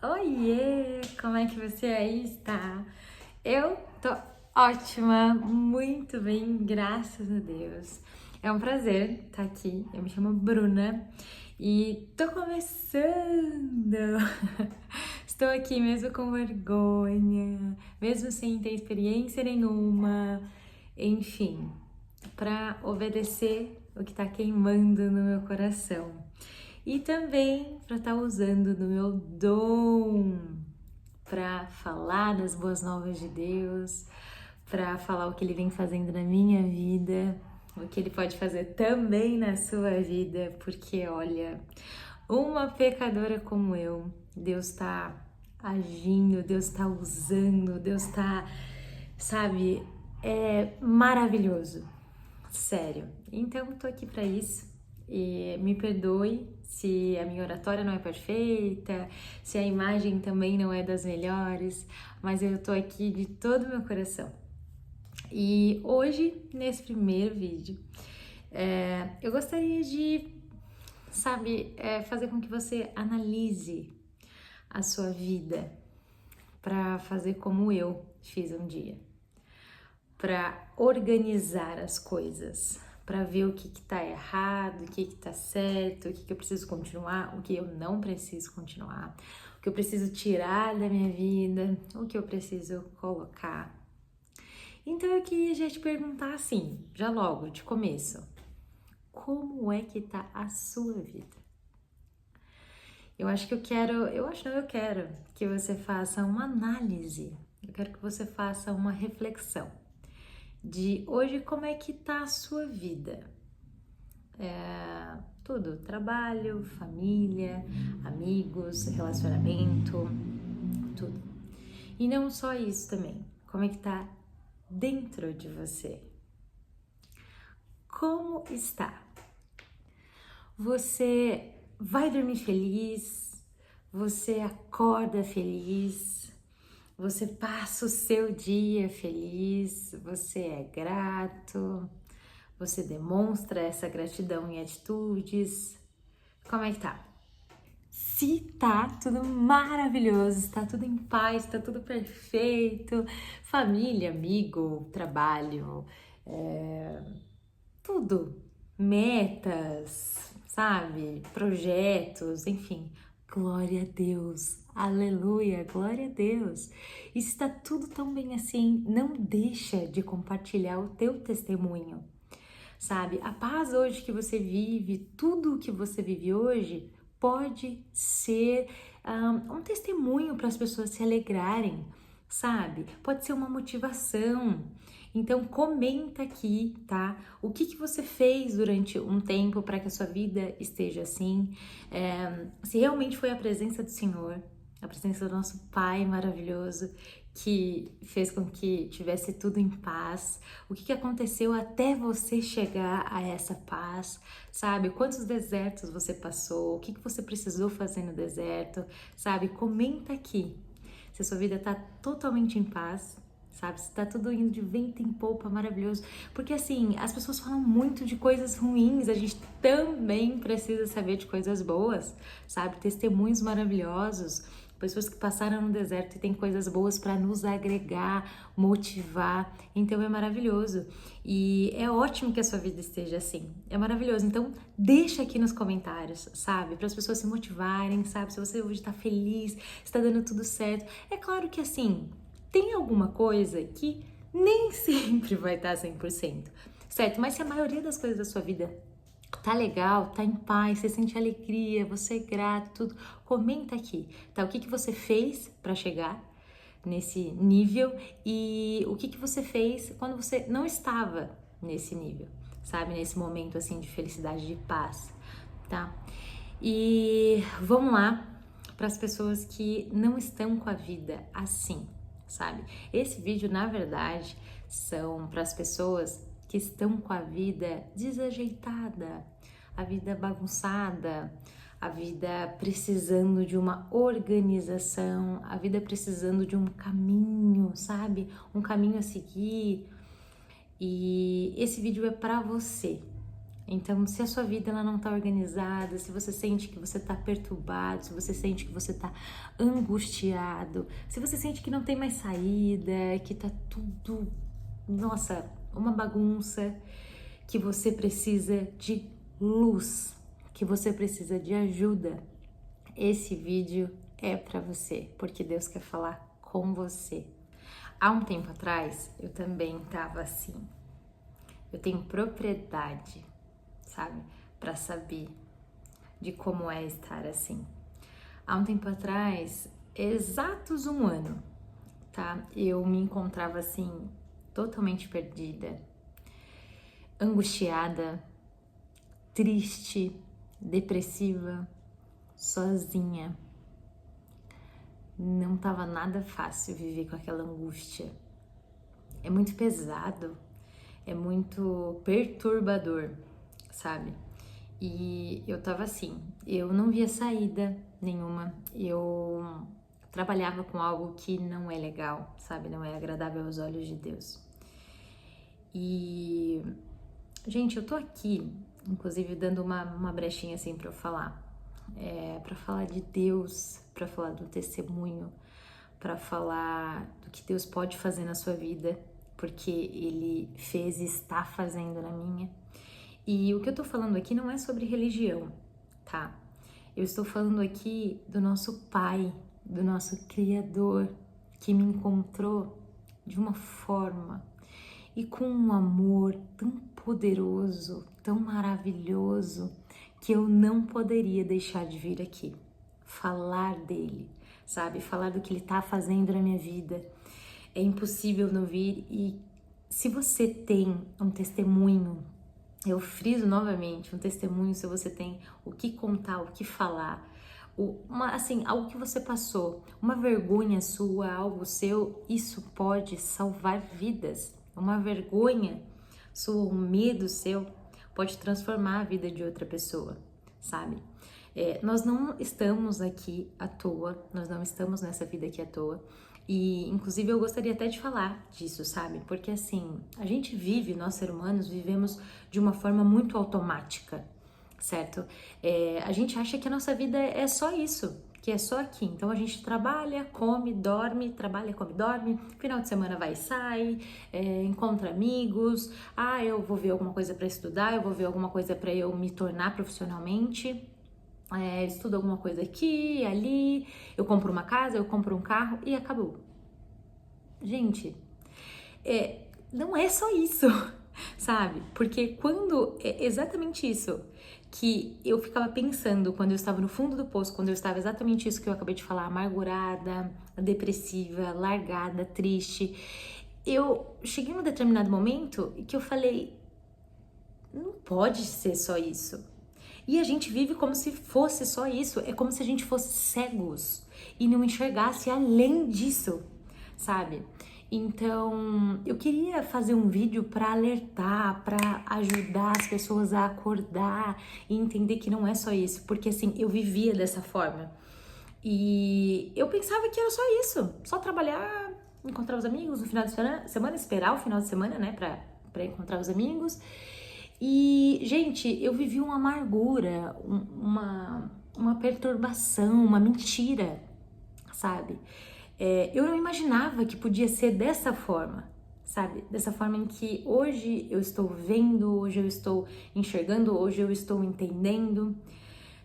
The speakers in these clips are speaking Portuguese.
Oiê, como é que você aí está? Eu tô ótima, muito bem, graças a Deus. É um prazer estar aqui. Eu me chamo Bruna e tô começando. Estou aqui mesmo com vergonha, mesmo sem ter experiência nenhuma, enfim, para obedecer o que está queimando no meu coração e também para estar usando do meu dom para falar das boas novas de Deus, para falar o que Ele vem fazendo na minha vida, o que Ele pode fazer também na sua vida, porque olha, uma pecadora como eu, Deus está agindo, Deus está usando, Deus está, sabe, é maravilhoso, sério. Então, tô aqui para isso. E me perdoe se a minha oratória não é perfeita, se a imagem também não é das melhores, mas eu tô aqui de todo o meu coração. E hoje, nesse primeiro vídeo, eu gostaria de, sabe, fazer com que você analise a sua vida para fazer como eu fiz um dia, para organizar as coisas, para ver o que tá errado, o que tá certo, o que eu preciso continuar, o que eu não preciso continuar, o que eu preciso tirar da minha vida, o que eu preciso colocar. Então eu queria já te perguntar assim, já logo de começo, como é que tá a sua vida? Eu quero que você faça uma análise, eu quero que você faça uma reflexão de hoje como é que tá a sua vida. Tudo, trabalho, família, amigos, relacionamento, tudo. E não só isso também, como é que tá dentro de você? Como está? Você vai dormir feliz? Você acorda feliz? Você passa o seu dia feliz? Você é grato? Você demonstra essa gratidão em atitudes? Como é que tá? Se tá tudo maravilhoso, está tudo em paz, está tudo perfeito, família, amigo, trabalho, tudo, metas, sabe, projetos, enfim, glória a Deus, aleluia, glória a Deus. E se está tudo tão bem assim, não deixa de compartilhar o teu testemunho, sabe? A paz hoje que você vive, tudo o que você vive hoje pode ser um testemunho para as pessoas se alegrarem, sabe? Pode ser uma motivação. Então comenta aqui, tá? O que você fez durante um tempo para que a sua vida esteja assim? Se realmente foi a presença do Senhor, a presença do nosso Pai maravilhoso que fez com que tivesse tudo em paz. O que aconteceu até você chegar a essa paz, sabe? Quantos desertos você passou? O que você precisou fazer no deserto, sabe? Comenta aqui se a sua vida tá totalmente em paz, sabe? Se tá tudo indo de vento em popa, maravilhoso. Porque assim, as pessoas falam muito de coisas ruins, a gente também precisa saber de coisas boas, sabe? Testemunhos maravilhosos, pessoas que passaram no deserto e tem coisas boas para nos agregar, motivar. Então é maravilhoso. E é ótimo que a sua vida esteja assim. É maravilhoso. Então deixa aqui nos comentários, sabe? Para as pessoas se motivarem, sabe? Se você hoje tá feliz, está dando tudo certo. É claro que assim, tem alguma coisa que nem sempre vai estar 100%, certo? Mas se a maioria das coisas da sua vida tá legal, tá em paz, você sente alegria, você é grato, tudo, comenta aqui, tá? O que você fez para chegar nesse nível e o que você fez quando você não estava nesse nível, sabe? Nesse momento assim de felicidade, de paz, tá? E vamos lá para as pessoas que não estão com a vida assim, sabe? Esse vídeo, na verdade, são para as pessoas que estão com a vida desajeitada, a vida bagunçada, a vida precisando de uma organização, a vida precisando de um caminho, sabe? Um caminho a seguir. E esse vídeo é para você. Então, se a sua vida ela não está organizada, se você sente que você está perturbado, se você sente que você está angustiado, se você sente que não tem mais saída, que tá tudo, nossa, uma bagunça, que você precisa de luz, que você precisa de ajuda, esse vídeo é para você, porque Deus quer falar com você. Há um tempo atrás, eu também estava assim. Eu tenho propriedade, sabe, para saber de como é estar assim. Há um tempo atrás, exatos um ano, tá? Eu me encontrava assim, totalmente perdida, angustiada, triste, depressiva, sozinha. Não tava nada fácil viver com aquela angústia. É muito pesado, é muito perturbador, sabe? E eu tava assim, eu não via saída nenhuma, eu trabalhava com algo que não é legal, sabe? Não é agradável aos olhos de Deus. E, gente, eu tô aqui, inclusive, dando uma brechinha assim pra eu falar. Pra falar de Deus, pra falar do testemunho, pra falar do que Deus pode fazer na sua vida, porque Ele fez e está fazendo na minha. E o que eu tô falando aqui não é sobre religião, tá? Eu estou falando aqui do nosso Pai, do nosso Criador, que me encontrou de uma forma e com um amor tão poderoso, tão maravilhoso, que eu não poderia deixar de vir aqui, falar dele, sabe? Falar do que ele tá fazendo na minha vida. É impossível não vir. E se você tem um testemunho, eu friso novamente, um testemunho, se você tem o que contar, o que falar, assim, algo que você passou, uma vergonha sua, algo seu, isso pode salvar vidas. Uma vergonha sua, um medo seu, pode transformar a vida de outra pessoa, sabe? Nós não estamos aqui à toa, nós não estamos nessa vida aqui à toa. E, inclusive, eu gostaria até de falar disso, sabe? Porque, assim, a gente vive, nós seres humanos, vivemos de uma forma muito automática, certo? A gente acha que a nossa vida é só isso, que é só aqui. Então, a gente trabalha, come, dorme, trabalha, come, dorme, final de semana vai e sai, encontra amigos, eu vou ver alguma coisa para estudar, eu vou ver alguma coisa para eu me tornar profissionalmente. Estudo alguma coisa aqui, ali, eu compro uma casa, eu compro um carro e acabou. Gente, não é só isso, sabe? Porque quando é exatamente isso que eu ficava pensando quando eu estava no fundo do poço, quando eu estava exatamente isso que eu acabei de falar, amargurada, depressiva, largada, triste, eu cheguei num determinado momento que eu falei, não pode ser só isso. E a gente vive como se fosse só isso, é como se a gente fosse cegos e não enxergasse além disso, sabe? Então, eu queria fazer um vídeo para alertar, para ajudar as pessoas a acordar e entender que não é só isso, porque assim, eu vivia dessa forma. E eu pensava que era só isso, só trabalhar, encontrar os amigos no final de semana, esperar o final de semana, né, para encontrar os amigos. E, gente, eu vivi uma amargura, uma perturbação, uma mentira, sabe? Eu não imaginava que podia ser dessa forma, sabe? Dessa forma em que hoje eu estou vendo, hoje eu estou enxergando, hoje eu estou entendendo,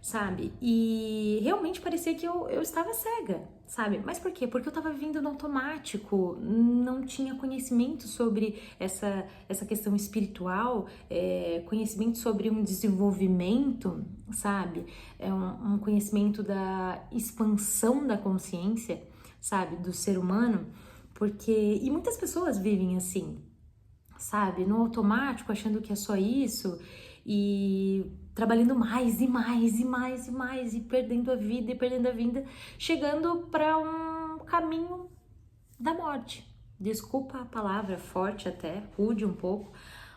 sabe? E realmente parecia que eu estava cega, sabe? Mas por quê? Porque eu estava vivendo no automático, não tinha conhecimento sobre essa questão espiritual, conhecimento sobre um desenvolvimento, sabe? Um conhecimento da expansão da consciência, sabe? Do ser humano, porque... E muitas pessoas vivem assim, sabe? No automático, achando que é só isso e trabalhando mais e mais e mais e mais e perdendo a vida e perdendo a vida, chegando para um caminho da morte. Desculpa a palavra, forte até, rude um pouco,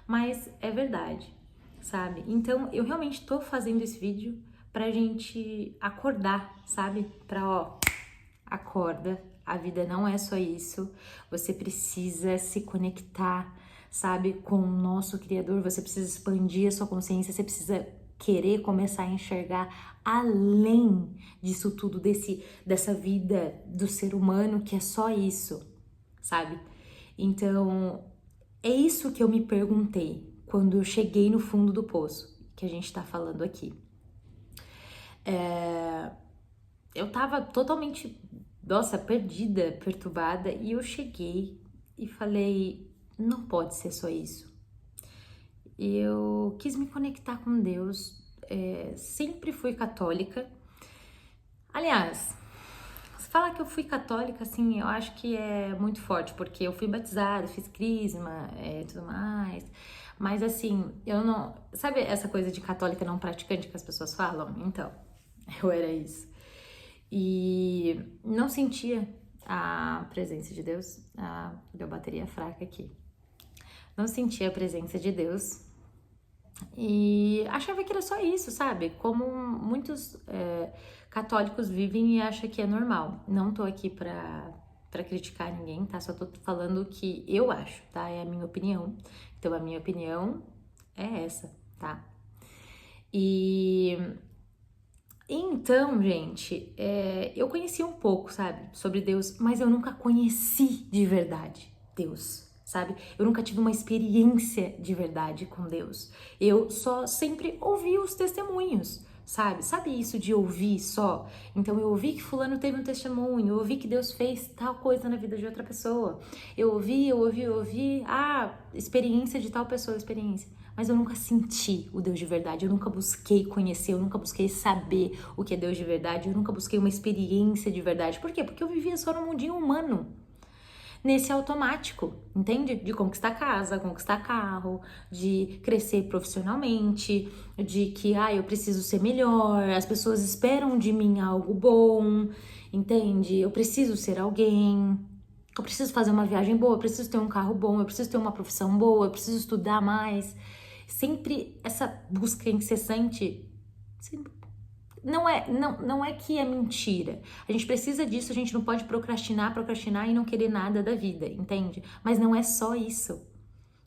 mas é verdade, sabe? Então eu realmente tô fazendo esse vídeo pra gente acordar, sabe? Pra, acorda, a vida não é só isso, você precisa se conectar, sabe, com o nosso Criador. Você precisa expandir a sua consciência, você precisa querer começar a enxergar além disso tudo, dessa vida do ser humano que é só isso, sabe? Então, é isso que eu me perguntei quando eu cheguei no fundo do poço, que a gente tá falando aqui. Eu tava totalmente, nossa, perdida, perturbada, e eu cheguei e falei, não pode ser só isso. Eu quis me conectar com Deus, sempre fui católica. Aliás, se falar que eu fui católica, assim, eu acho que é muito forte, porque eu fui batizada, fiz crisma, tudo mais. Mas assim, eu não... Sabe essa coisa de católica não praticante que as pessoas falam? Então, eu era isso. E não sentia a presença de Deus. Deu bateria fraca aqui. Não sentia a presença de Deus. E achava que era só isso, sabe? Como muitos católicos vivem e acham que é normal. Não tô aqui pra criticar ninguém, tá? Só tô falando o que eu acho, tá? É a minha opinião. Então, a minha opinião é essa, tá? E então, gente, eu conheci um pouco, sabe, sobre Deus, mas eu nunca conheci de verdade Deus, sabe? Eu nunca tive uma experiência de verdade com Deus. Eu só sempre ouvi os testemunhos, sabe? Sabe isso de ouvir só? Então eu ouvi que fulano teve um testemunho, eu ouvi que Deus fez tal coisa na vida de outra pessoa. Eu ouvi, experiência de tal pessoa, experiência. Mas eu nunca senti o Deus de verdade, eu nunca busquei conhecer, eu nunca busquei saber o que é Deus de verdade, eu nunca busquei uma experiência de verdade. Por quê? Porque eu vivia só no mundinho humano, nesse automático, entende? De conquistar casa, conquistar carro, de crescer profissionalmente, de que, eu preciso ser melhor, as pessoas esperam de mim algo bom, entende? Eu preciso ser alguém, eu preciso fazer uma viagem boa, eu preciso ter um carro bom, eu preciso ter uma profissão boa, eu preciso estudar mais. Sempre essa busca incessante, não é que é mentira. A gente precisa disso, a gente não pode procrastinar e não querer nada da vida, entende? Mas não é só isso,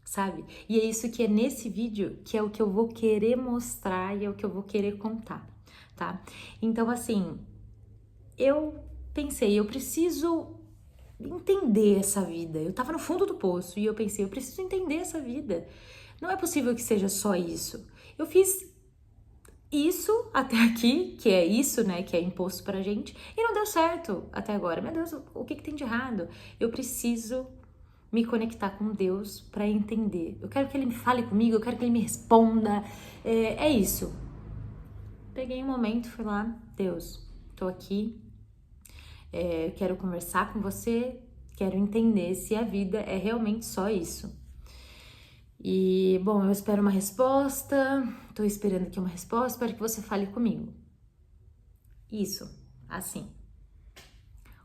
sabe? E é isso que é nesse vídeo, que é o que eu vou querer mostrar e é o que eu vou querer contar, tá? Então, assim, eu pensei, eu preciso entender essa vida. Eu tava no fundo do poço e eu pensei, eu preciso entender essa vida. Não é possível que seja só isso. Eu fiz isso até aqui, que é isso, né, que é imposto pra gente, e não deu certo até agora. Meu Deus, o que tem de errado? Eu preciso me conectar com Deus para entender. Eu quero que Ele me fale comigo, eu quero que Ele me responda. É isso. Peguei um momento, fui lá, Deus, tô aqui, quero conversar com você, quero entender se a vida é realmente só isso. E, bom, eu espero uma resposta, tô esperando aqui uma resposta, espero que você fale comigo. Isso, assim.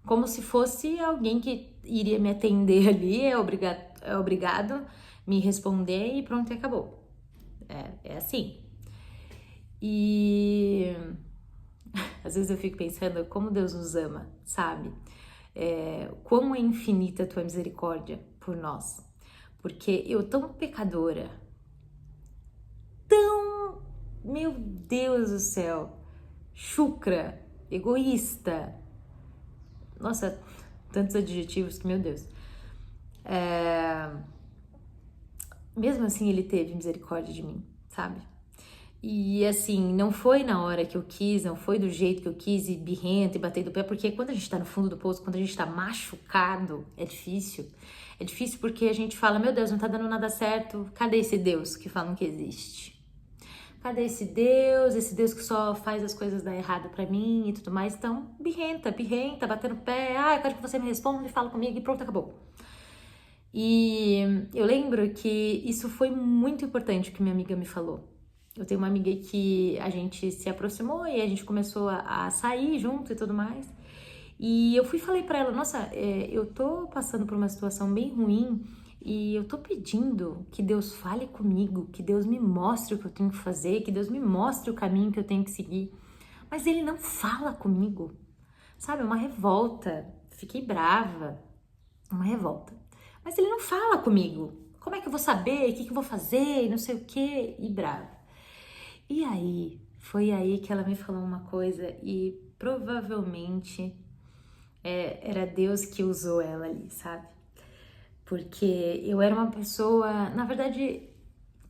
Como se fosse alguém que iria me atender ali, é obrigado me responder e pronto, e acabou. É assim. E às vezes eu fico pensando como Deus nos ama, sabe? Quão é infinita a tua misericórdia por nós. Porque eu tão pecadora, tão, meu Deus do céu, chucra, egoísta, nossa, tantos adjetivos que, meu Deus. Mesmo assim, ele teve misericórdia de mim, sabe? E assim, não foi na hora que eu quis, não foi do jeito que eu quis, e birrento e bater do pé, porque quando a gente tá no fundo do poço, quando a gente tá machucado, é difícil. É difícil porque a gente fala, meu Deus, não tá dando nada certo, cadê esse Deus que falam que existe? Cadê esse Deus que só faz as coisas dar errado pra mim e tudo mais? Então, birrenta, batendo o pé, eu quero que você me responda e fala comigo e pronto, acabou. E eu lembro que isso foi muito importante o que minha amiga me falou. Eu tenho uma amiga que a gente se aproximou e a gente começou a sair junto e tudo mais. E eu fui e falei pra ela, nossa, eu tô passando por uma situação bem ruim e eu tô pedindo que Deus fale comigo, que Deus me mostre o que eu tenho que fazer, que Deus me mostre o caminho que eu tenho que seguir. Mas Ele não fala comigo, sabe? É uma revolta. Fiquei brava, uma revolta. Mas Ele não fala comigo. como é que eu vou saber? O que eu vou fazer? E não sei o quê. E brava. E aí, foi aí que ela me falou uma coisa e provavelmente era Deus que usou ela ali, sabe? Porque eu era uma pessoa, na verdade,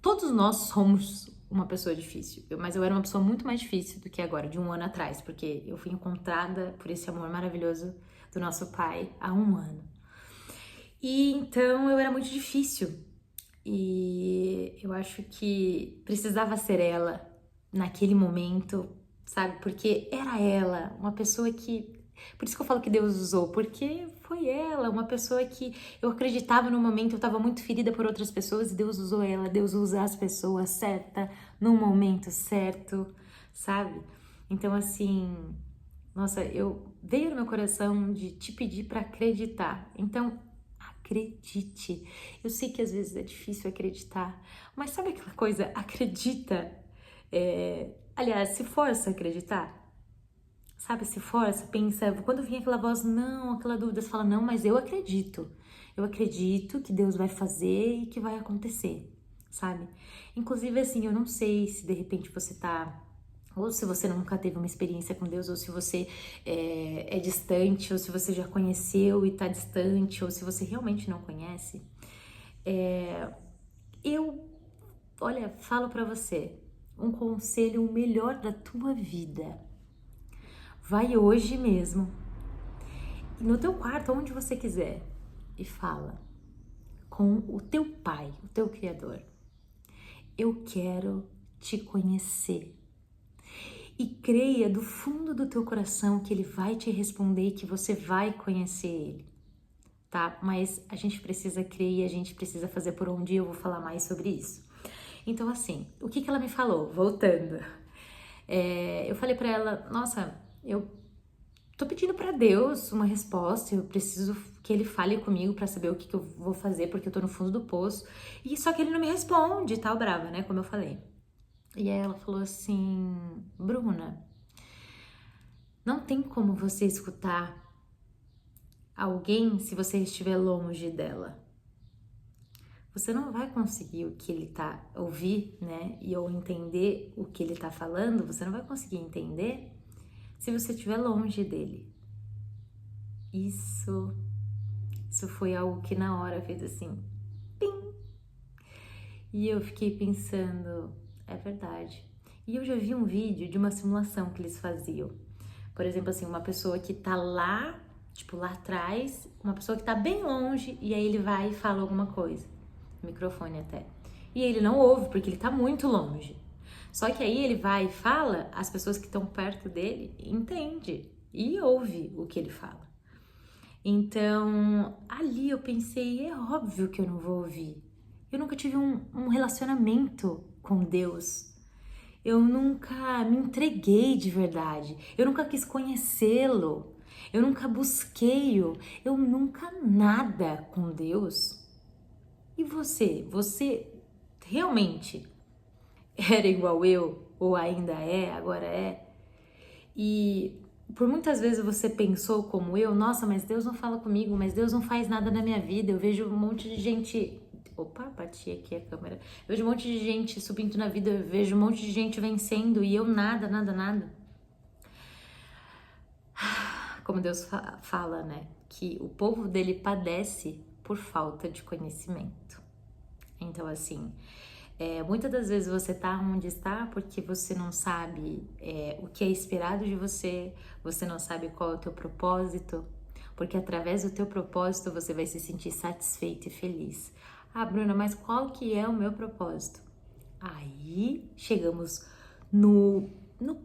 todos nós somos uma pessoa difícil, mas eu era uma pessoa muito mais difícil do que agora, de um ano atrás, porque eu fui encontrada por esse amor maravilhoso do nosso pai há um ano. E então eu era muito difícil e eu acho que precisava ser ela naquele momento, sabe? Porque era ela, uma pessoa que. Por isso que eu falo que Deus usou, porque foi ela, uma pessoa que eu acreditava no momento, eu estava muito ferida por outras pessoas e Deus usou ela, Deus usa as pessoas certa, no momento certo, sabe? Então, assim, nossa, eu veio no meu coração de te pedir para acreditar. Então, acredite. Eu sei que às vezes é difícil acreditar, mas sabe aquela coisa? Acredita. Aliás, se força a acreditar. Sabe, se força, pensa. Quando vem aquela voz, não, aquela dúvida, você fala, não, mas eu acredito. Eu acredito que Deus vai fazer e que vai acontecer, sabe? Inclusive, assim, eu não sei se de repente você tá ou se você nunca teve uma experiência com Deus, ou se você é distante, ou se você já conheceu e tá distante, ou se você realmente não conhece. Eu, olha, falo pra você, um conselho, o melhor da tua vida. Vai hoje mesmo, no teu quarto, onde você quiser, e fala com o teu pai, o teu criador. Eu quero te conhecer. E creia do fundo do teu coração que ele vai te responder e que você vai conhecer ele, tá? Mas a gente precisa crer e a gente precisa fazer por onde eu vou falar mais sobre isso. Então, assim, o que ela me falou? Voltando. Eu falei pra ela, nossa, eu tô pedindo pra Deus uma resposta, eu preciso que ele fale comigo pra saber o que eu vou fazer, porque eu tô no fundo do poço. E só que ele não me responde, tal, brava, né? Como eu falei. E aí ela falou assim, Bruna, não tem como você escutar alguém se você estiver longe dela. Você não vai conseguir o que ele tá ouvir, né? E ou entender o que ele tá falando, você não vai conseguir entender se você estiver longe dele. Isso foi algo que na hora fez assim, pim. E eu fiquei pensando, é verdade. E eu já vi um vídeo de uma simulação que eles faziam. Por exemplo, assim, uma pessoa que tá lá, tipo lá atrás, uma pessoa que tá bem longe, e aí ele vai e fala alguma coisa, no microfone até. E ele não ouve, porque ele tá muito longe. Só que aí ele vai e fala, as pessoas que estão perto dele entendem e ouve o que ele fala. Então, ali eu pensei, é óbvio que eu não vou ouvir. Eu nunca tive um relacionamento com Deus. Eu nunca me entreguei de verdade. Eu nunca quis conhecê-lo. Eu nunca busquei-o. Eu nunca nada com Deus. E você? Você realmente era igual eu? Ou ainda é? Agora é? E por muitas vezes você pensou como eu, nossa, mas Deus não fala comigo, mas Deus não faz nada na minha vida. Eu vejo um monte de gente. Opa, bati aqui a câmera. Eu vejo um monte de gente subindo na vida, eu vejo um monte de gente vencendo e eu nada, nada, nada. Como Deus fala, né? Que o povo dele padece por falta de conhecimento. Então, assim, muitas das vezes você tá onde está porque você não sabe o que é esperado de você, você não sabe qual é o teu propósito, porque através do teu propósito você vai se sentir satisfeito e feliz. Ah, Bruna, mas qual que é o meu propósito? Aí chegamos no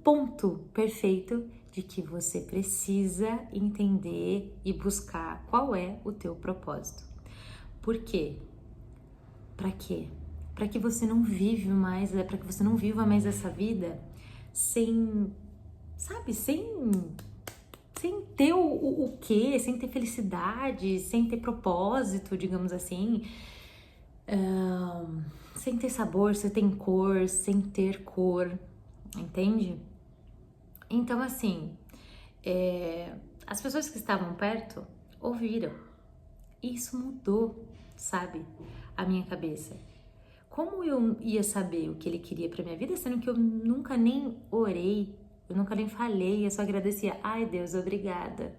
ponto perfeito de que você precisa entender e buscar qual é o teu propósito. Por quê? Para quê? Para que você não vive mais, para que você não viva mais essa vida sem, sabe, sem ter o quê, sem ter felicidade, sem ter propósito, digamos assim, sem ter sabor, sem ter cor, entende? Então, assim, as pessoas que estavam perto ouviram. E isso mudou, sabe? A minha cabeça. Como eu ia saber o que ele queria pra minha vida, sendo que eu nunca nem orei, eu nunca nem falei, eu só agradecia. Ai, Deus, obrigada.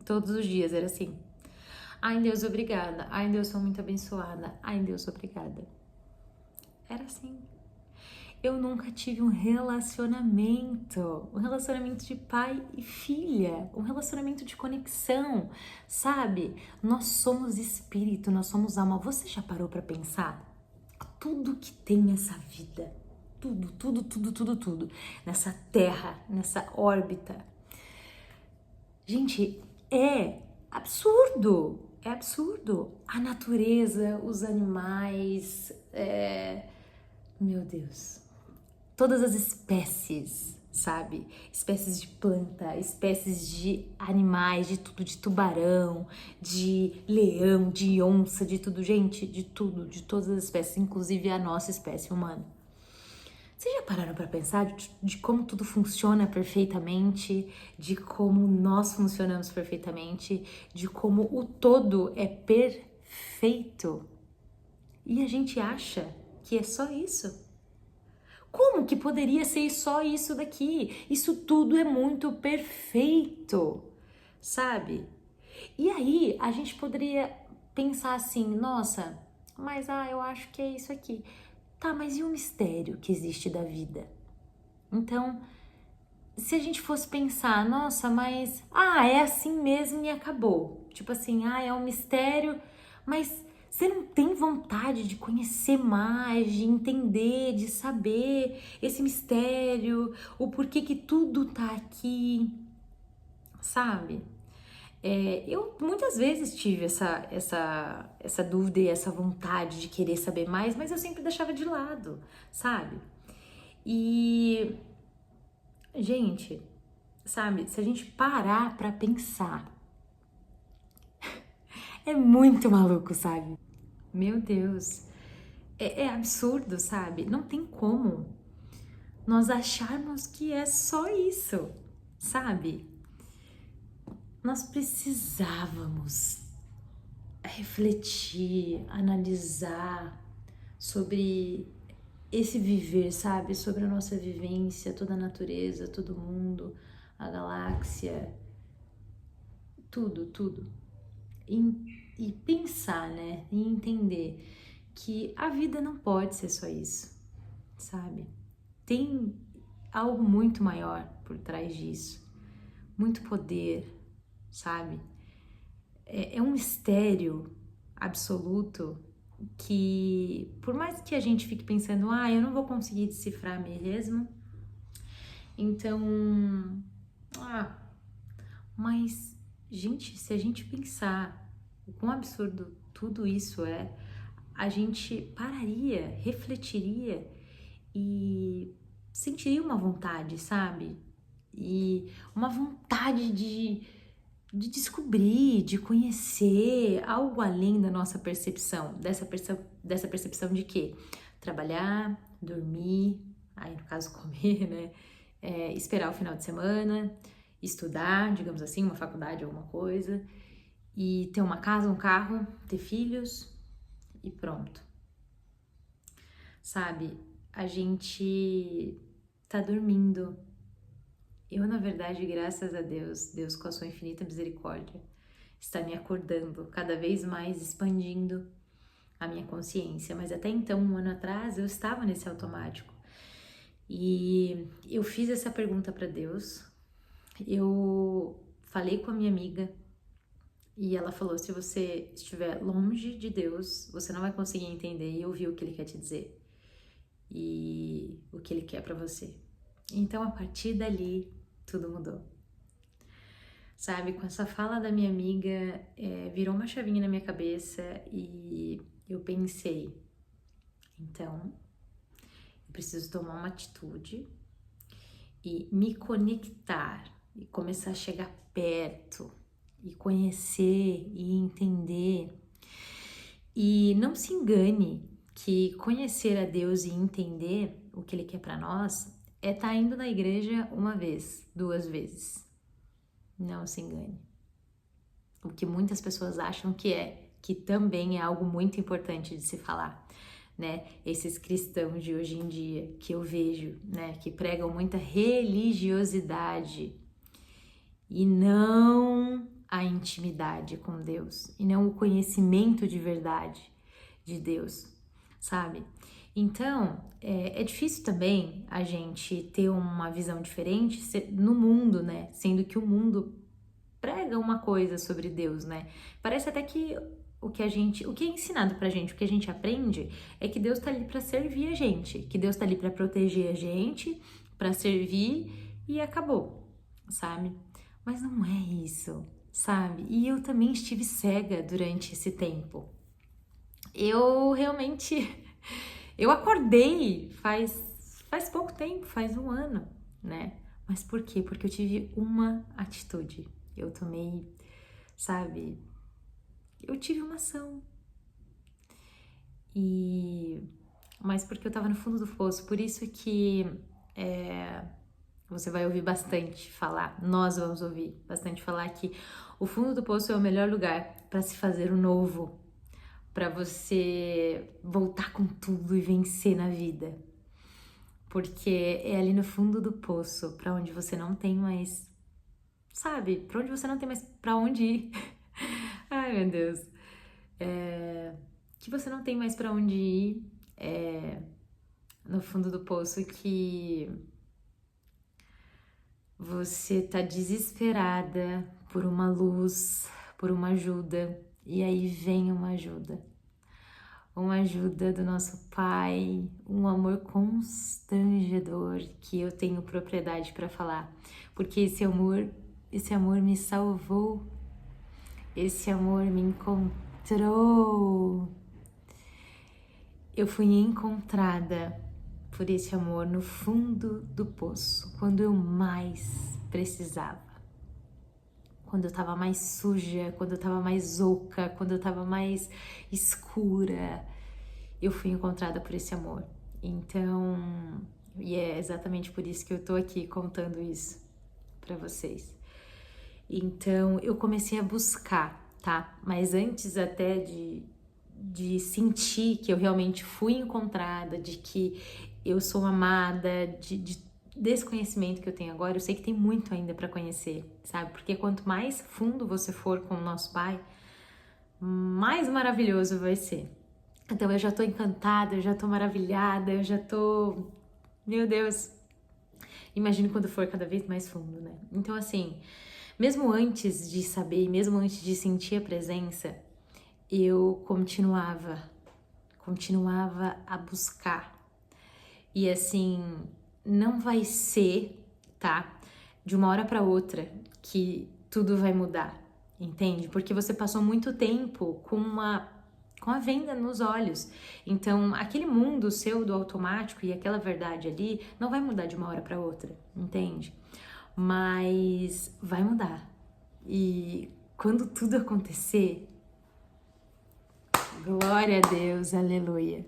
Todos os dias era assim. Ai, Deus, obrigada. Ai, Deus, sou muito abençoada. Ai, Deus, obrigada. Era assim. Eu nunca tive um relacionamento de pai e filha, um relacionamento de conexão, sabe? Nós somos espírito, nós somos alma. Você já parou pra pensar? Tudo que tem nessa vida, tudo, nessa terra, nessa órbita. Gente, é absurdo. A natureza, os animais, meu Deus, todas as espécies, sabe? Espécies de planta, espécies de animais, de tudo, de tubarão, de leão, de onça, de tudo, gente, de tudo, de todas as espécies, inclusive a nossa espécie humana. Vocês já pararam para pensar de como tudo funciona perfeitamente, de como nós funcionamos perfeitamente, de como o todo é perfeito? E a gente acha que é só isso? Como que poderia ser só isso daqui? Isso tudo é muito perfeito, sabe? E aí a gente poderia pensar assim, nossa, mas eu acho que é isso aqui. Tá, mas e o mistério que existe da vida? Então, se a gente fosse pensar, nossa, mas é assim mesmo e acabou. Tipo assim, é um mistério, mas você não tem vontade de conhecer mais, de entender, de saber esse mistério, o porquê que tudo tá aqui, sabe? Eu muitas vezes tive essa dúvida e essa vontade de querer saber mais, mas eu sempre deixava de lado, sabe? E, gente, sabe, se a gente parar pra pensar, é muito maluco, sabe? Meu Deus, é absurdo, sabe? Não tem como nós acharmos que é só isso, sabe? Nós precisávamos refletir, analisar sobre esse viver, sabe? Sobre a nossa vivência, toda a natureza, todo mundo, a galáxia, tudo. E pensar, né? E entender que a vida não pode ser só isso, sabe? Tem algo muito maior por trás disso, muito poder, sabe? É um mistério absoluto que, por mais que a gente fique pensando, eu não vou conseguir decifrar mesmo, então, mas, gente, se a gente pensar o quão absurdo tudo isso é, a gente pararia, refletiria e sentiria uma vontade, sabe? E uma vontade de descobrir, de conhecer algo além da nossa percepção, dessa percepção de quê? Trabalhar, dormir, aí no caso comer, né? Esperar o final de semana, estudar, digamos assim, uma faculdade, alguma coisa, e ter uma casa, um carro, ter filhos e pronto. Sabe? A gente tá dormindo. Eu, na verdade, graças a Deus, Deus com a sua infinita misericórdia, está me acordando, cada vez mais expandindo a minha consciência. Mas até então, um ano atrás, eu estava nesse automático. E eu fiz essa pergunta para Deus. Eu falei com a minha amiga e ela falou: se você estiver longe de Deus, você não vai conseguir entender e ouvir o que Ele quer te dizer e o que Ele quer para você. Então, a partir dali, tudo mudou. Sabe, com essa fala da minha amiga, virou uma chavinha na minha cabeça e eu pensei, então, eu preciso tomar uma atitude e me conectar e começar a chegar perto e conhecer e entender. E não se engane que conhecer a Deus e entender o que Ele quer para nós é estar indo na igreja uma vez, 2 vezes. Não se engane. O que muitas pessoas acham que que também é algo muito importante de se falar, né? Esses cristãos de hoje em dia que eu vejo, né, que pregam muita religiosidade e não a intimidade com Deus, e não o conhecimento de verdade de Deus, sabe? Então, é difícil também a gente ter uma visão diferente no mundo, né? Sendo que o mundo prega uma coisa sobre Deus, né? Parece até que o que é ensinado pra gente, o que a gente aprende é que Deus tá ali pra servir a gente, que Deus tá ali pra proteger a gente, pra servir e acabou, sabe? Mas não é isso, sabe? E eu também estive cega durante esse tempo. Eu realmente eu acordei faz pouco tempo, faz um ano, né? Mas por quê? Porque eu tive uma atitude. Eu tomei, sabe? Eu tive uma ação. Mas porque eu tava no fundo do poço. Por isso que você vai ouvir bastante falar, nós vamos ouvir bastante falar que o fundo do poço é o melhor lugar para se fazer o novo, para você voltar com tudo e vencer na vida. Porque é ali no fundo do poço, para onde você não tem mais, sabe? Para onde você não tem mais para onde ir. Ai, meu Deus. Que você não tem mais para onde ir. No fundo do poço que você tá desesperada por uma luz, por uma ajuda. E aí vem uma ajuda. Uma ajuda do nosso Pai, um amor constrangedor que eu tenho propriedade para falar, porque esse amor me salvou, esse amor me encontrou. Eu fui encontrada por esse amor no fundo do poço, quando eu mais precisava. Quando eu tava mais suja, quando eu tava mais oca, quando eu tava mais escura, eu fui encontrada por esse amor. Então, e é exatamente por isso que eu tô aqui contando isso pra vocês. Então, eu comecei a buscar, tá? Mas antes até de sentir que eu realmente fui encontrada, de que eu sou amada, desse conhecimento que eu tenho agora, eu sei que tem muito ainda para conhecer, sabe? Porque quanto mais fundo você for com o nosso Pai, mais maravilhoso vai ser. Então eu já tô encantada, eu já tô maravilhada, eu já tô... Meu Deus! Imagino quando for cada vez mais fundo, né? Então assim, mesmo antes de saber, mesmo antes de sentir a presença, eu continuava a buscar. E assim, não vai ser, tá? De uma hora para outra que tudo vai mudar, entende? Porque você passou muito tempo com a venda nos olhos. Então, aquele mundo seu do automático e aquela verdade ali não vai mudar de uma hora para outra, entende? Mas vai mudar. E quando tudo acontecer, glória a Deus, aleluia.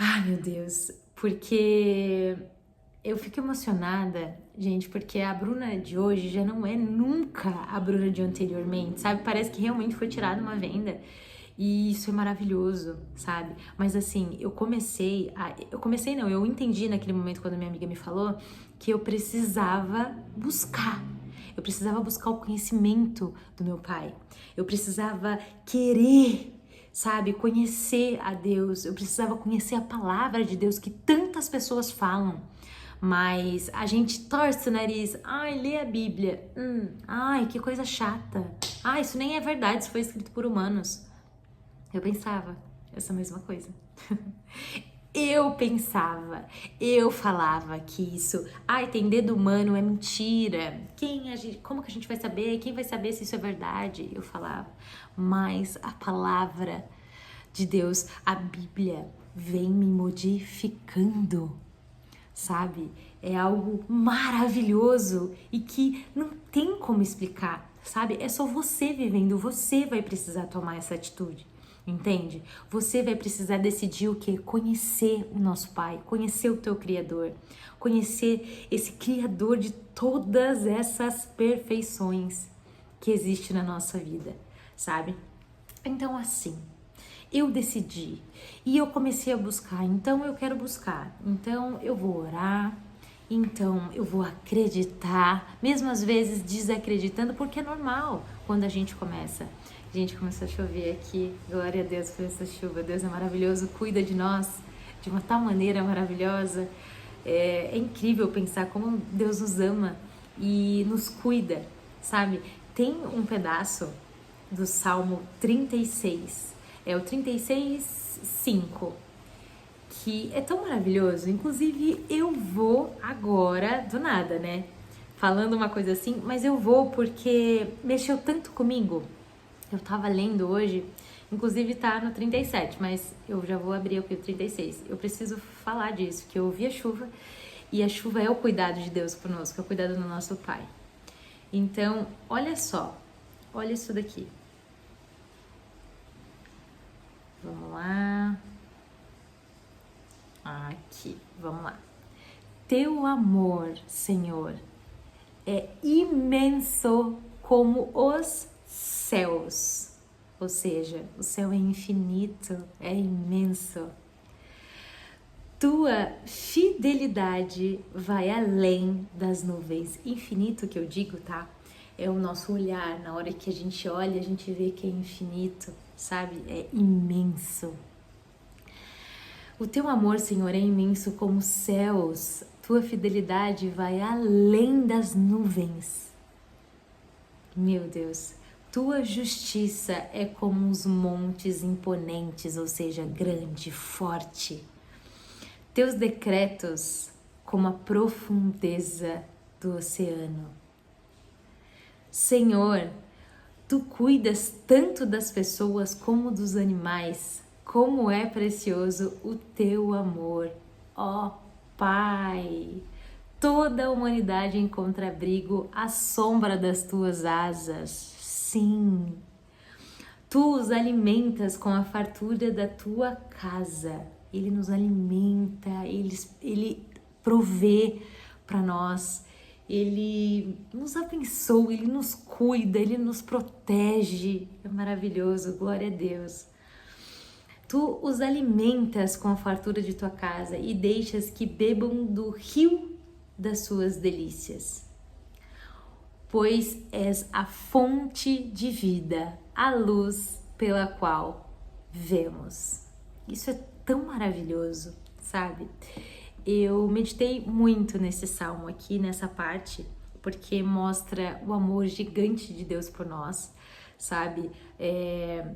Ai, meu Deus, porque eu fico emocionada, gente, porque a Bruna de hoje já não é nunca a Bruna de anteriormente, sabe? Parece que realmente foi tirada uma venda. E isso é maravilhoso, sabe? Mas assim, eu entendi naquele momento quando minha amiga me falou que eu precisava buscar. Eu precisava buscar o conhecimento do meu pai. Eu precisava querer, sabe, conhecer a Deus. Eu precisava conhecer a palavra de Deus que tantas pessoas falam. Mas a gente torce o nariz. Ai, lê a Bíblia. Ai, que coisa chata. Ai, isso nem é verdade, isso foi escrito por humanos. Eu pensava essa mesma coisa. Eu falava que isso, tem dedo humano, é mentira. Como que a gente vai saber? Quem vai saber se isso é verdade? Eu falava. Mas a palavra de Deus, a Bíblia, vem me modificando, sabe? É algo maravilhoso e que não tem como explicar, sabe? É só você vivendo, você vai precisar tomar essa atitude. Entende? Você vai precisar decidir o quê? Conhecer o nosso Pai, conhecer o teu Criador, conhecer esse Criador de todas essas perfeições que existe na nossa vida, sabe? Então assim, eu decidi e eu comecei a buscar, então eu quero buscar, então eu vou orar, então eu vou acreditar, mesmo às vezes desacreditando, porque é normal quando a gente começa. Gente, começou a chover aqui, glória a Deus por essa chuva, Deus é maravilhoso, cuida de nós de uma tal maneira maravilhosa. É incrível pensar como Deus nos ama e nos cuida, sabe? Tem um pedaço do Salmo 36, é o 36:5, que é tão maravilhoso. Inclusive, eu vou agora, do nada, né? Falando uma coisa assim, mas eu vou porque mexeu tanto comigo. Eu tava lendo hoje, inclusive tá no 37, mas eu já vou abrir aqui o 36. Eu preciso falar disso, que eu ouvi a chuva, e a chuva é o cuidado de Deus conosco, é o cuidado do nosso Pai. Então, olha só, olha isso daqui. Vamos lá. Aqui, vamos lá. Teu amor, Senhor, é imenso como os céus. Ou seja, o céu é infinito, é imenso. Tua fidelidade vai além das nuvens. Infinito que eu digo, tá? É o nosso olhar. Na hora que a gente olha, a gente vê que é infinito, sabe? É imenso. O teu amor, Senhor, é imenso como os céus. Tua fidelidade vai além das nuvens. Meu Deus. Tua justiça é como os montes imponentes, ou seja, grande, forte. Teus decretos como a profundeza do oceano. Senhor, tu cuidas tanto das pessoas como dos animais. Como é precioso o teu amor, ó Pai! Toda a humanidade encontra abrigo à sombra das tuas asas. Sim, tu os alimentas com a fartura da tua casa. Ele nos alimenta, ele provê para nós, ele nos abençoa, ele nos cuida, ele nos protege. É maravilhoso, glória a Deus. Tu os alimentas com a fartura de tua casa e deixas que bebam do rio das suas delícias. Pois és a fonte de vida, a luz pela qual vemos. Isso é tão maravilhoso, sabe? Eu meditei muito nesse salmo aqui, nessa parte, porque mostra o amor gigante de Deus por nós, sabe?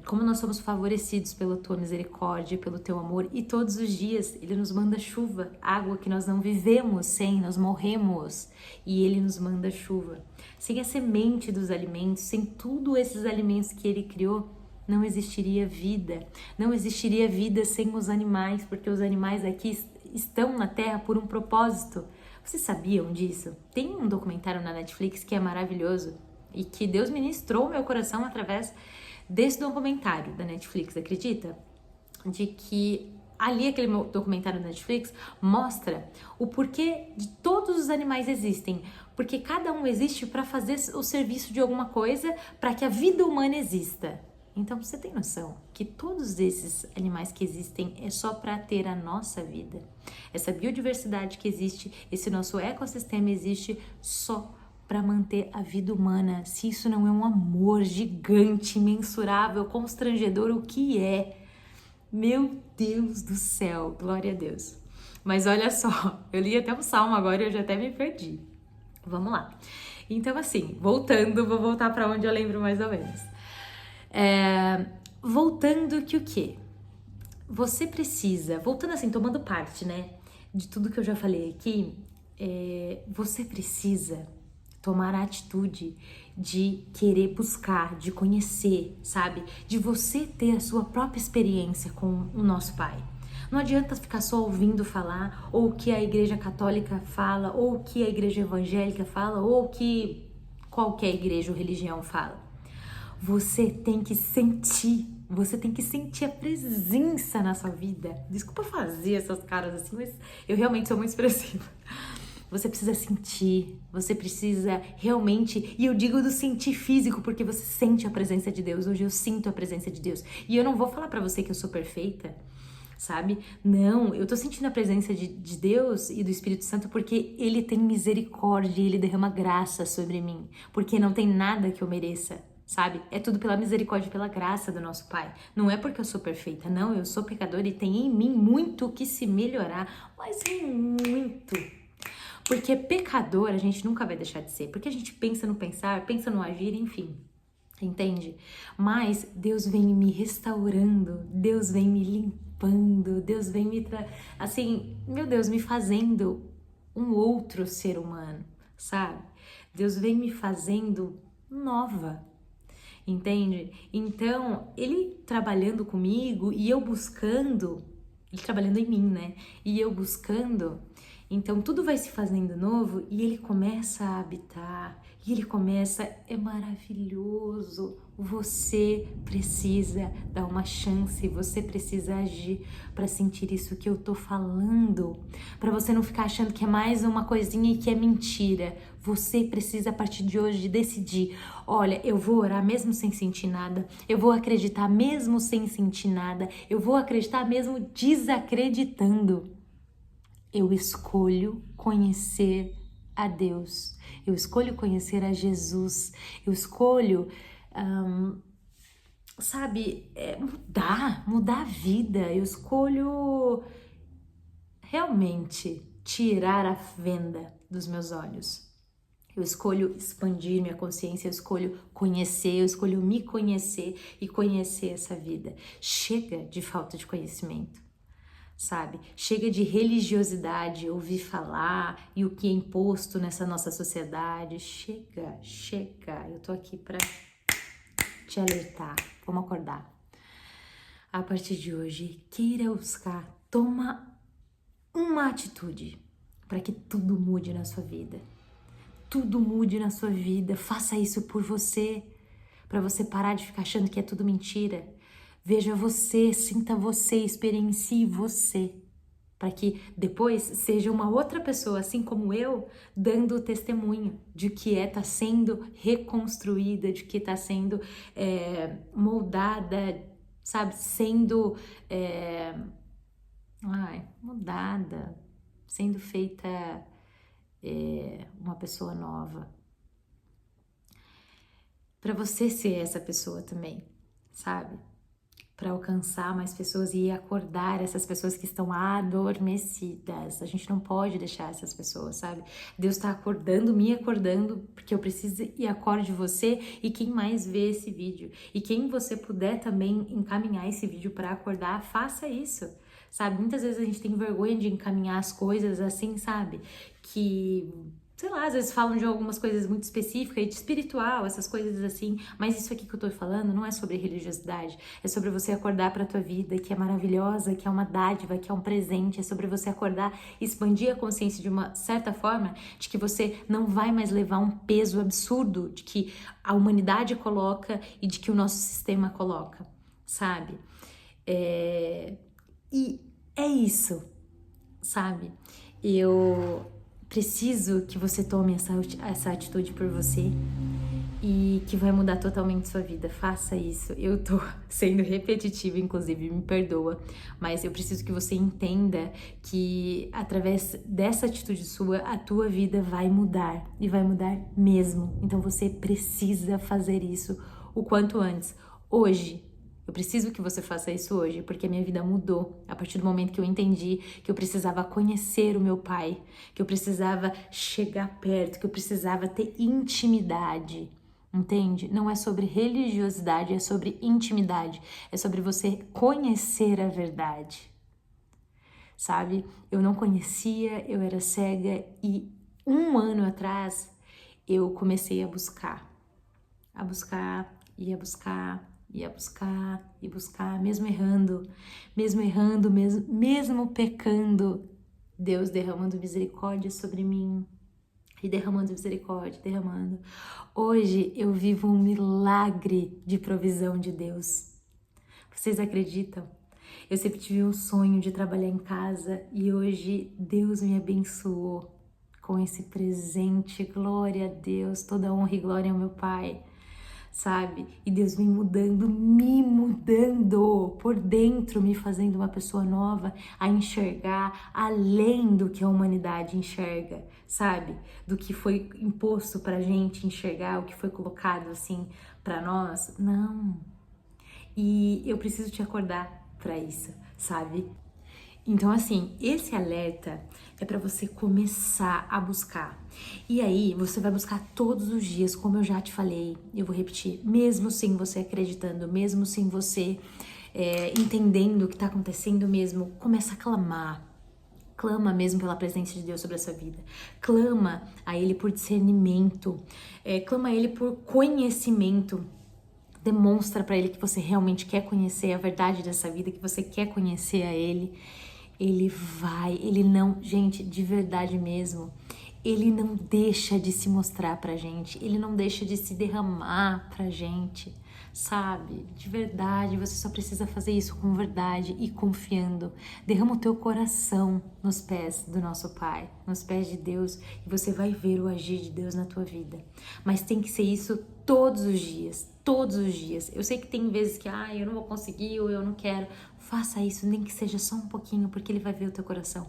Como nós somos favorecidos pela tua misericórdia, pelo teu amor, e todos os dias Ele nos manda chuva, água que nós não vivemos sem, nós morremos, e Ele nos manda chuva. Sem a semente dos alimentos, sem tudo esses alimentos que Ele criou, não existiria vida. Não existiria vida sem os animais, porque os animais aqui estão na Terra por um propósito. Vocês sabiam disso? Tem um documentário na Netflix que é maravilhoso e que Deus ministrou meu coração através desse documentário da Netflix, acredita? De que ali aquele documentário da Netflix mostra o porquê de todos os animais existem, porque cada um existe para fazer o serviço de alguma coisa para que a vida humana exista. Então você tem noção que todos esses animais que existem é só para ter a nossa vida. Essa biodiversidade que existe, esse nosso ecossistema existe só para manter a vida humana. Se isso não é um amor gigante, imensurável, constrangedor, o que é? Meu Deus do céu, glória a Deus. Mas olha só, eu li até um salmo agora e eu já até me perdi. Vamos lá. Então assim, voltando, vou voltar para onde eu lembro mais ou menos. Voltando que o quê? Você precisa, voltando assim, tomando parte, né, de tudo que eu já falei aqui, você precisa tomar a atitude de querer buscar, de conhecer, sabe? De você ter a sua própria experiência com o nosso Pai. Não adianta ficar só ouvindo falar, ou o que a Igreja Católica fala, ou o que a Igreja Evangélica fala, ou o que qualquer igreja ou religião fala. Você tem que sentir a presença na sua vida. Desculpa fazer essas caras assim, mas eu realmente sou muito expressiva. Você precisa sentir, você precisa realmente, e eu digo do sentir físico, porque você sente a presença de Deus. Hoje eu sinto a presença de Deus. E eu não vou falar pra você que eu sou perfeita, sabe? Não, eu tô sentindo a presença de Deus e do Espírito Santo porque Ele tem misericórdia e Ele derrama graça sobre mim. Porque não tem nada que eu mereça, sabe? É tudo pela misericórdia e pela graça do nosso Pai. Não é porque eu sou perfeita, não, eu sou pecadora e tem em mim muito que se melhorar, mas muito. Porque pecador a gente nunca vai deixar de ser, porque a gente pensa no pensar, pensa no agir, enfim. Entende? Mas Deus vem me restaurando, Deus vem me limpando, Deus vem assim, meu Deus, me fazendo um outro ser humano, sabe? Deus vem me fazendo nova, entende? Então, Ele trabalhando comigo e eu buscando, Ele trabalhando em mim, né? E eu buscando, então tudo vai se fazendo novo e Ele começa a habitar. E Ele começa, é maravilhoso. Você precisa dar uma chance, você precisa agir para sentir isso que eu tô falando, para você não ficar achando que é mais uma coisinha e que é mentira. Você precisa a partir de hoje decidir, olha, eu vou orar mesmo sem sentir nada, eu vou acreditar mesmo sem sentir nada, eu vou acreditar mesmo desacreditando. Eu escolho conhecer a Deus, eu escolho conhecer a Jesus, eu escolho, sabe, mudar a vida, eu escolho realmente tirar a venda dos meus olhos. Eu escolho expandir minha consciência, eu escolho conhecer, eu escolho me conhecer e conhecer essa vida. Chega de falta de conhecimento. Sabe? Chega de religiosidade, ouvir falar e o que é imposto nessa nossa sociedade. Chega. Eu tô aqui pra te alertar. Vamos acordar. A partir de hoje, queira buscar, toma uma atitude para que tudo mude na sua vida. Tudo mude na sua vida. Faça isso por você, para você parar de ficar achando que é tudo mentira. Veja você, sinta você, experiencie você, para que depois seja uma outra pessoa, assim como eu, dando testemunho de que está sendo reconstruída, de que está sendo moldada, sabe, sendo mudada, sendo feita uma pessoa nova. Para você ser essa pessoa também, sabe? Para alcançar mais pessoas e acordar essas pessoas que estão adormecidas. A gente não pode deixar essas pessoas, sabe? Deus está acordando, me acordando, porque eu preciso e acorde você e quem mais vê esse vídeo. E quem você puder também encaminhar esse vídeo para acordar, faça isso, sabe? Muitas vezes a gente tem vergonha de encaminhar as coisas assim, sabe? Que... sei lá, às vezes falam de algumas coisas muito específicas, de espiritual, essas coisas assim, mas isso aqui que eu tô falando não é sobre religiosidade, é sobre você acordar pra tua vida, que é maravilhosa, que é uma dádiva, que é um presente, é sobre você acordar e expandir a consciência de uma certa forma, de que você não vai mais levar um peso absurdo de que a humanidade coloca e de que o nosso sistema coloca, sabe? E é isso, sabe? Eu preciso que você tome essa atitude por você e que vai mudar totalmente sua vida. Faça isso. Eu tô sendo repetitiva, inclusive, me perdoa, mas eu preciso que você entenda que através dessa atitude sua, a tua vida vai mudar e vai mudar mesmo. Então você precisa fazer isso o quanto antes. Hoje. Eu preciso que você faça isso hoje, porque a minha vida mudou a partir do momento que eu entendi que eu precisava conhecer o meu pai, que eu precisava chegar perto, que eu precisava ter intimidade, entende? Não é sobre religiosidade, é sobre intimidade, é sobre você conhecer a verdade, sabe? Eu não conhecia, eu era cega e 1 ano atrás eu comecei a buscar, e buscar, mesmo errando, mesmo pecando, Deus derramando misericórdia sobre mim, e derramando misericórdia, derramando. Hoje eu vivo um milagre de provisão de Deus. Vocês acreditam? Eu sempre tive um sonho de trabalhar em casa e hoje Deus me abençoou com esse presente. Glória a Deus, toda honra e glória ao meu Pai, sabe? E Deus vem mudando, me mudando por dentro, me fazendo uma pessoa nova, a enxergar além do que a humanidade enxerga, sabe? Do que foi imposto pra gente enxergar, o que foi colocado assim pra nós. Não. E eu preciso te acordar pra isso, sabe? Então, assim, esse alerta é para você começar a buscar. E aí, você vai buscar todos os dias, como eu já te falei, eu vou repetir, mesmo sem você acreditando, mesmo sem você entendendo o que está acontecendo mesmo, começa a clamar. Clama mesmo pela presença de Deus sobre a sua vida. Clama a Ele por discernimento. Clama a Ele por conhecimento. Demonstra para Ele que você realmente quer conhecer a verdade dessa vida, que você quer conhecer a Ele. Ele não, gente, de verdade mesmo, Ele não deixa de se mostrar pra gente, Ele não deixa de se derramar pra gente, sabe? De verdade, você só precisa fazer isso com verdade e confiando. Derrama o teu coração nos pés do nosso Pai, nos pés de Deus, e você vai ver o agir de Deus na tua vida. Mas tem que ser isso todos os dias, todos os dias. Eu sei que tem vezes que, eu não vou conseguir ou eu não quero. Faça isso, nem que seja só um pouquinho, porque Ele vai ver o teu coração.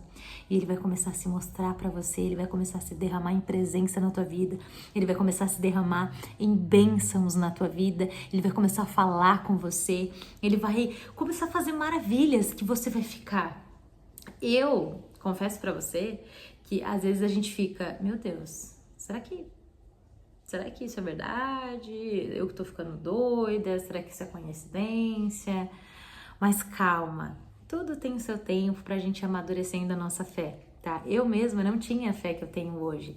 E Ele vai começar a se mostrar pra você, Ele vai começar a se derramar em presença na tua vida, Ele vai começar a se derramar em bênçãos na tua vida, Ele vai começar a falar com você, Ele vai começar a fazer maravilhas que você vai ficar. Eu confesso pra você que às vezes a gente fica, meu Deus, será que isso é verdade? Eu que tô ficando doida? Será que isso é coincidência? Mas calma, tudo tem o seu tempo pra gente amadurecendo a nossa fé, tá? Eu mesma não tinha a fé que eu tenho hoje.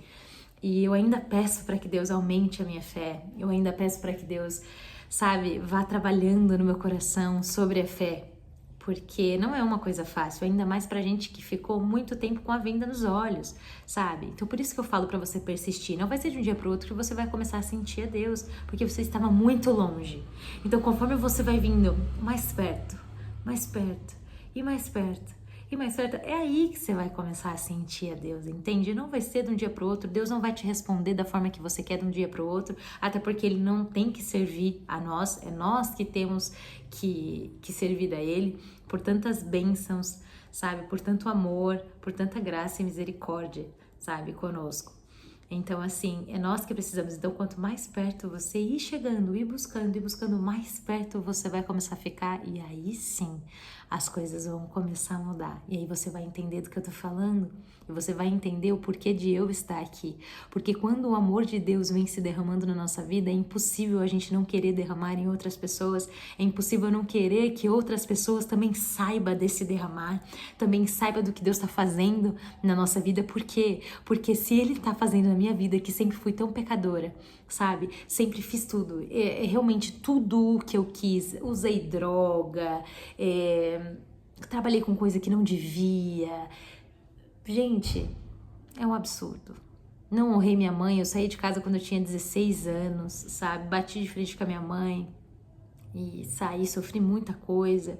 E eu ainda peço para que Deus aumente a minha fé. Eu ainda peço para que Deus, sabe, vá trabalhando no meu coração sobre a fé. Porque não é uma coisa fácil, ainda mais pra gente que ficou muito tempo com a venda nos olhos, sabe? Então por isso que eu falo pra você persistir. Não vai ser de um dia pro outro que você vai começar a sentir a Deus, porque você estava muito longe. Então conforme você vai vindo mais perto, mais perto e mais perto e mais perto, é aí que você vai começar a sentir a Deus, entende? Não vai ser de um dia para o outro, Deus não vai te responder da forma que você quer de um dia para o outro, até porque Ele não tem que servir a nós, é nós que temos que servir a Ele, por tantas bênçãos, sabe? Por tanto amor, por tanta graça e misericórdia, sabe? Conosco. Então, assim, é nós que precisamos. Então, quanto mais perto você ir chegando, ir buscando, mais perto você vai começar a ficar. E aí sim, as coisas vão começar a mudar. E aí você vai entender do que eu tô falando. E você vai entender o porquê de eu estar aqui. Porque quando o amor de Deus vem se derramando na nossa vida, é impossível a gente não querer derramar em outras pessoas. É impossível não querer que outras pessoas também saibam desse derramar. Também saibam do que Deus está fazendo na nossa vida. Por quê? Porque se Ele está fazendo na minha vida, que sempre fui tão pecadora, sabe? Sempre fiz tudo. Realmente tudo o que eu quis. Usei droga, trabalhei com coisa que não devia. Gente, é um absurdo. Não honrei minha mãe, eu saí de casa quando eu tinha 16 anos, sabe? Bati de frente com a minha mãe e saí, sofri muita coisa.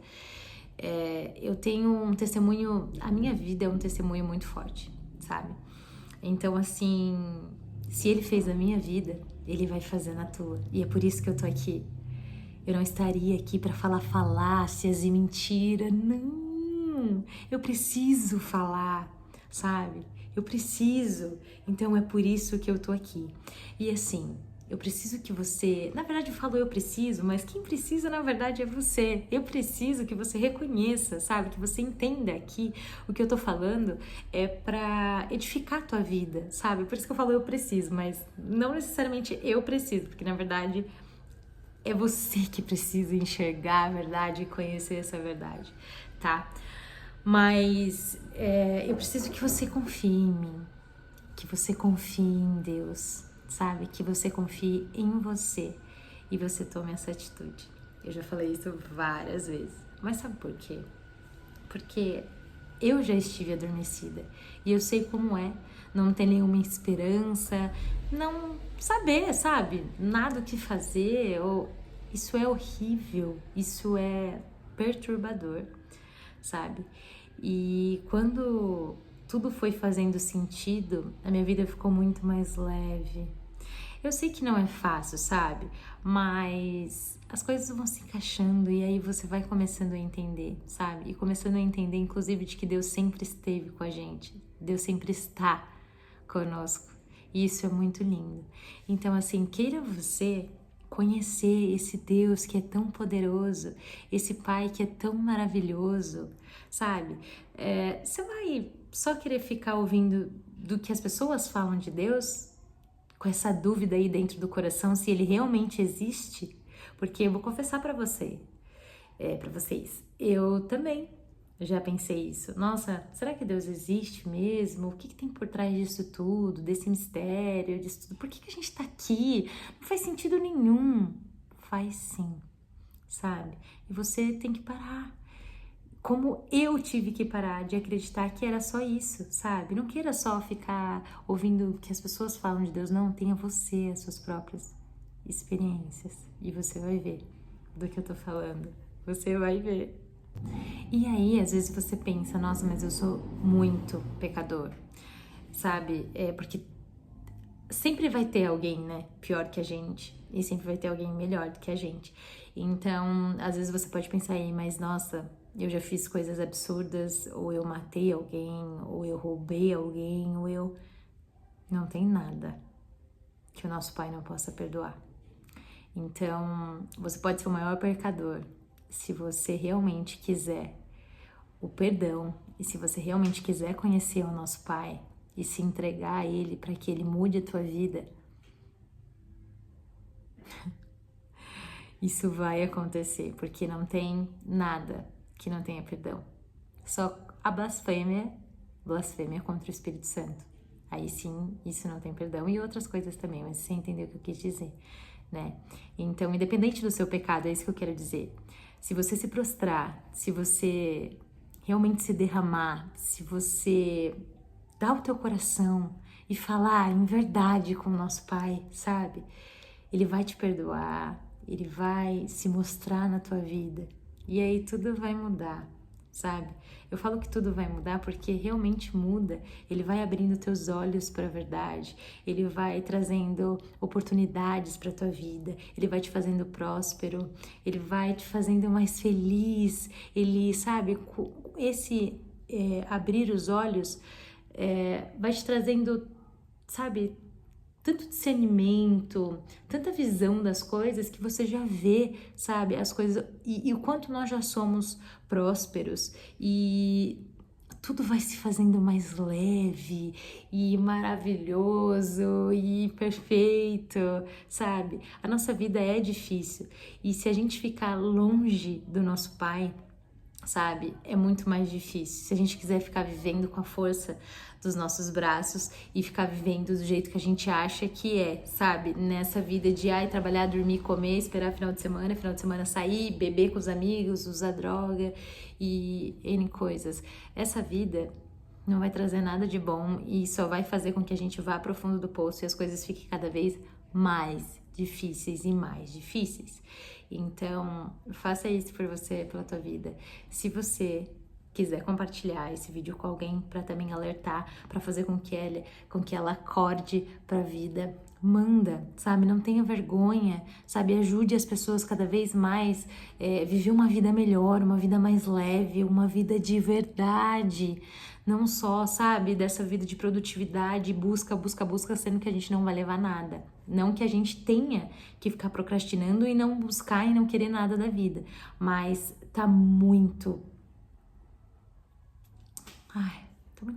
Eu tenho um testemunho, a minha vida é um testemunho muito forte, sabe? Então, assim, se Ele fez a minha vida, Ele vai fazer na tua. E é por isso que eu tô aqui. Eu não estaria aqui para falar falácias e mentira. Não! Eu preciso falar, sabe? Eu preciso. Então é por isso que eu tô aqui. E assim, eu preciso que você... Na verdade eu falo eu preciso, mas quem precisa na verdade é você. Eu preciso que você reconheça, sabe? Que você entenda aqui o que eu tô falando é pra edificar a tua vida, sabe? Por isso que eu falo eu preciso, mas não necessariamente eu preciso, porque na verdade... é você que precisa enxergar a verdade e conhecer essa verdade, tá? Mas eu preciso que você confie em mim, que você confie em Deus, sabe? Que você confie em você e você tome essa atitude. Eu já falei isso várias vezes, mas sabe por quê? Porque eu já estive adormecida e eu sei como é não ter nenhuma esperança, não saber, sabe? Nada o que fazer, isso é horrível, isso é perturbador, sabe? E quando tudo foi fazendo sentido, a minha vida ficou muito mais leve. Eu sei que não é fácil, sabe? Mas as coisas vão se encaixando e aí você vai começando a entender, sabe? E começando a entender, inclusive, de que Deus sempre esteve com a gente. Deus sempre está conosco. E isso é muito lindo. Então, assim, queira você conhecer esse Deus que é tão poderoso, esse Pai que é tão maravilhoso, sabe? Você vai só querer ficar ouvindo do que as pessoas falam de Deus? Com essa dúvida aí dentro do coração se ele realmente existe, porque eu vou confessar para vocês, eu também já pensei isso. Nossa, será que Deus existe mesmo? O que tem por trás disso tudo, desse mistério, disso tudo? Por que a gente tá aqui? Não faz sentido nenhum. Faz sim, sabe? E você tem que parar. Como eu tive que parar de acreditar que era só isso, sabe? Não queira só ficar ouvindo o que as pessoas falam de Deus, não. Tenha você as suas próprias experiências e você vai ver do que eu tô falando. Você vai ver. E aí, às vezes você pensa, nossa, mas eu sou muito pecador, sabe? Porque sempre vai ter alguém, né, pior que a gente, e sempre vai ter alguém melhor do que a gente. Então, às vezes você pode pensar aí, mas nossa, eu já fiz coisas absurdas, ou eu matei alguém, ou eu roubei alguém, ou eu... Não tem nada que o nosso Pai não possa perdoar. Então, você pode ser o maior pecador, se você realmente quiser o perdão, e se você realmente quiser conhecer o nosso Pai, e se entregar a Ele para que Ele mude a tua vida, isso vai acontecer, porque não tem nada que não tenha perdão. Só a blasfêmia contra o Espírito Santo. Aí sim, isso não tem perdão. E outras coisas também, mas você entendeu o que eu quis dizer, né? Então, independente do seu pecado, é isso que eu quero dizer. Se você se prostrar, se você realmente se derramar, se você dá o teu coração e falar em verdade com o nosso Pai, sabe? Ele vai te perdoar, Ele vai se mostrar na tua vida e aí tudo vai mudar, sabe? Eu falo que tudo vai mudar porque realmente muda. Ele vai abrindo teus olhos para a verdade, Ele vai trazendo oportunidades para tua vida, Ele vai te fazendo próspero, Ele vai te fazendo mais feliz. Ele, sabe, abrir os olhos vai te trazendo, sabe, tanto discernimento, tanta visão das coisas que você já vê, sabe, as coisas e o quanto nós já somos prósperos e tudo vai se fazendo mais leve e maravilhoso e perfeito, sabe? A nossa vida é difícil e se a gente ficar longe do nosso Pai, sabe, é muito mais difícil. Se a gente quiser ficar vivendo com a força dos nossos braços e ficar vivendo do jeito que a gente acha que é, sabe, nessa vida de trabalhar, dormir, comer, esperar final de semana sair, beber com os amigos, usar droga e N coisas. Essa vida não vai trazer nada de bom e só vai fazer com que a gente vá pro fundo do poço e as coisas fiquem cada vez mais difíceis e mais difíceis. Então, faça isso por você, pela tua vida. Se você quiser compartilhar esse vídeo com alguém para também alertar, para fazer com que ela acorde para a vida, manda, sabe? Não tenha vergonha, sabe? Ajude as pessoas cada vez mais viver uma vida melhor, uma vida mais leve, uma vida de verdade. Não só, sabe, dessa vida de produtividade, busca, sendo que a gente não vai levar nada. Não que a gente tenha que ficar procrastinando e não buscar e não querer nada da vida. Mas tá muito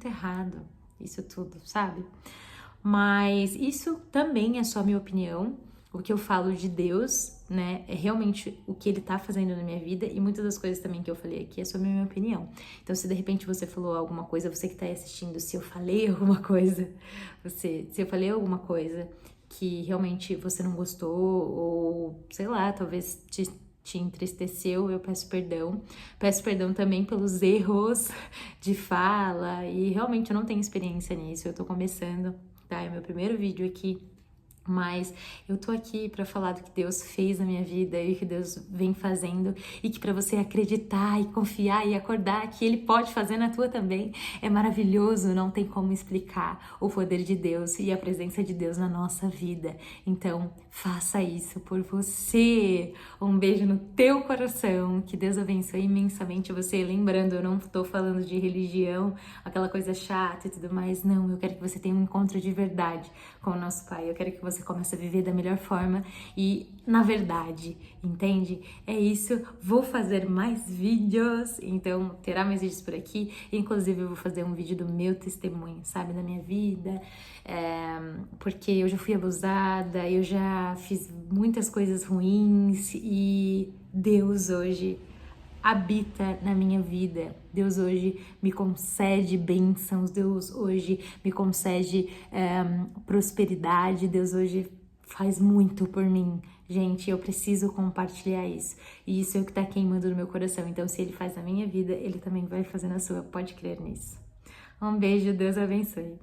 errado isso tudo, sabe? Mas isso também é só minha opinião. O que eu falo de Deus, né, é realmente o que Ele tá fazendo na minha vida e muitas das coisas também que eu falei aqui é sobre a minha opinião. Então, se de repente você falou alguma coisa, você que tá aí assistindo, se eu falei alguma coisa, se eu falei alguma coisa que realmente você não gostou ou, sei lá, talvez te entristeceu, eu peço perdão. Peço perdão também pelos erros de fala e realmente eu não tenho experiência nisso, eu tô começando, tá? É meu primeiro vídeo aqui Mas eu tô aqui para falar do que Deus fez na minha vida e o que Deus vem fazendo, e que para você acreditar e confiar e acordar que Ele pode fazer na tua também. É maravilhoso, não tem como explicar o poder de Deus e a presença de Deus na nossa vida. Então, faça isso por você. Um beijo no teu coração, que Deus abençoe imensamente você. Lembrando, eu não tô falando de religião, aquela coisa chata e tudo mais. Não, eu quero que você tenha um encontro de verdade com o nosso Pai. Eu quero que você comece a viver da melhor forma e na verdade, entende? É isso. Vou fazer mais vídeos, então terá mais vídeos por aqui. Inclusive eu vou fazer um vídeo do meu testemunho, sabe, da minha vida, porque eu já fui abusada, eu já fiz muitas coisas ruins e Deus hoje habita na minha vida. Deus hoje me concede bênçãos, Deus hoje me concede prosperidade, Deus hoje faz muito por mim. Gente, eu preciso compartilhar isso. E isso é o que tá queimando no meu coração. Então, se Ele faz na minha vida, Ele também vai fazer na sua. Pode crer nisso. Um beijo, Deus abençoe.